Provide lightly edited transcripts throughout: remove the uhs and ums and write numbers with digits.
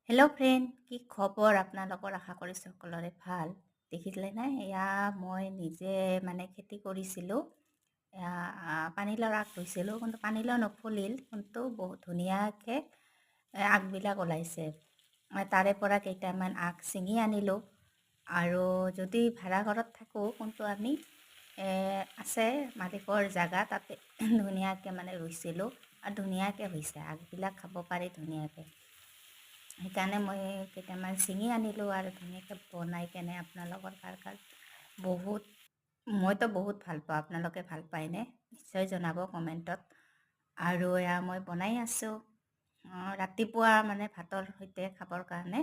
Hello' friend, কি খবৰ আপোনালোকৰ? আশা কৰিছোঁ সকলোৰে ভাল। দেখিছিলে নে, এয়া মই নিজে খেতি কৰিছিলোঁ। এয়া পানীলাওৰ আগ ৰুইছিলোঁ, কিন্তু পানীলাও নফুলিল, কিন্তু বহুত ধুনীয়াকৈ আগবিলাক ওলাইছে। মই তাৰে পৰা কেইটামান আগ ছিঙি আনিলোঁ। আৰু যদি ভাড়া ঘৰত থাকোঁ, কিন্তু আমি আছে মালিকৰ জেগা, তাতে ধুনীয়াকৈ ৰুইছিলোঁ আৰু ধুনীয়াকৈ হৈছে। আগবিলাক খাব পাৰি ধুনীয়াকৈ। সেইকাৰণে মই কেইটামান ছিঙি আনিলোঁ আৰু ধুনীয়াকৈ বনাই কেনে আপোনালোকৰ মইতো বহুত ভাল পাওঁ। আপোনালোকে ভাল পায়নে? নিশ্চয় জনাব কমেণ্টত। আৰু এয়া মই বনাই আছোঁ। ৰাতিপুৱা ভাতৰ সৈতে খাবৰ কাৰণে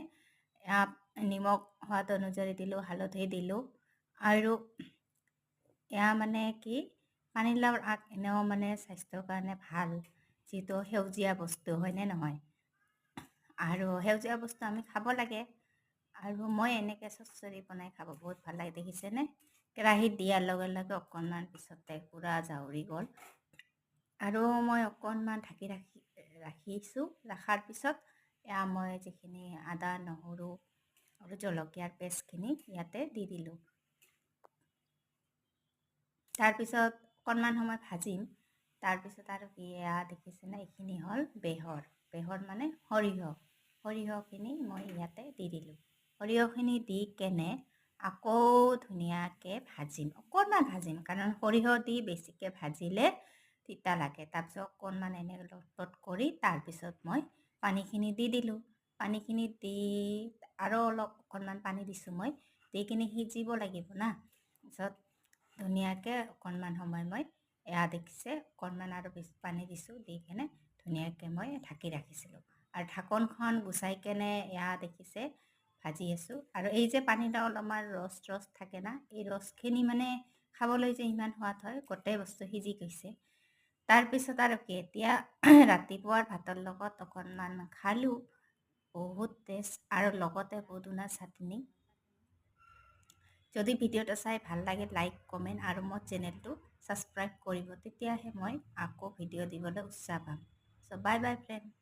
এয়া নিমখ সোৱাদ অনুযায়ী দিলোঁ, হালধি দিলোঁ। আৰু এয়া কি, পানীলাওৰ আগ এনেও স্বাস্থ্যৰ কাৰণে ভাল, যিটো সেউজীয়া বস্তু, হয়নে নহয়? আৰু সেউজীয়া বস্তু আমি খাব লাগে। আৰু মই এনেকৈ চচ্চৰি বনাই খাব বহুত ভাল লাগে। দেখিছেনে? কেৰাহীত দিয়াৰ লগে লগে অকণমান পিছতে পূৰা জাউৰি গ'ল। আৰু মই অকণমান ঢাকি ৰাখিছোঁ। ৰখাৰ পিছত এয়া মই যিখিনি আদা, নহৰু আৰু জলকীয়াৰ পেষ্টখিনি ইয়াতে দি দিলোঁ। তাৰপিছত অকণমান সময় ভাজিম। তাৰপিছত আৰু কি, এয়া দেখিছেনে? এইখিনি হ'ল বেহৰ সৰিয়হখিনি মই ইয়াতে দি দিলোঁ। সৰিয়হখিনি দি কেনে আকৌ ধুনীয়াকৈ ভাজিম, অকণমান ভাজিম, কাৰণ সৰিয়হ দি বেছিকৈ ভাজিলে তিতা লাগে। তাৰপিছত অকণমান এনেকৈ লট কৰি তাৰপিছত মই পানীখিনি দি দিলোঁ। পানীখিনি দি আৰু অকণমান পানী দিছোঁ মই, দি কিনে সিজিব লাগিব না। তাৰপিছত ধুনীয়াকৈ অকণমান সময় মই এয়া দেখিছে, অকণমান আৰু বেছি পানী দিছোঁ, দি কেনে ধুনীয়াকৈ মই ঢাকি ৰাখিছিলোঁ। আৰু ঢাকনখন গুচাই কেনে এয়া দেখিছে ভাজি আছোঁ। আৰু এই যে পানীলাও অলপমান ৰস থাকে না, এই ৰসখিনি খাবলৈ যে ইমান সোৱাদ হয়, গোটেই বস্তু সিজি গৈছে। তাৰপিছত আৰু কি, এতিয়া ৰাতিপুৱাৰ ভাতৰ লগত অকণমান খালোঁ, বহুত টেষ্ট, আৰু লগতে পদিনা চাটনি। যদি ভিডিঅ'টো চাই ভাল লাগে, লাইক, কমেণ্ট আৰু মোৰ চেনেলটো ছাবস্ক্ৰাইব কৰিব, তেতিয়াহে মই আকৌ ভিডিঅ' দিবলৈ উৎসাহ পাম। চ' বাই বাই ফ্ৰেণ্ড।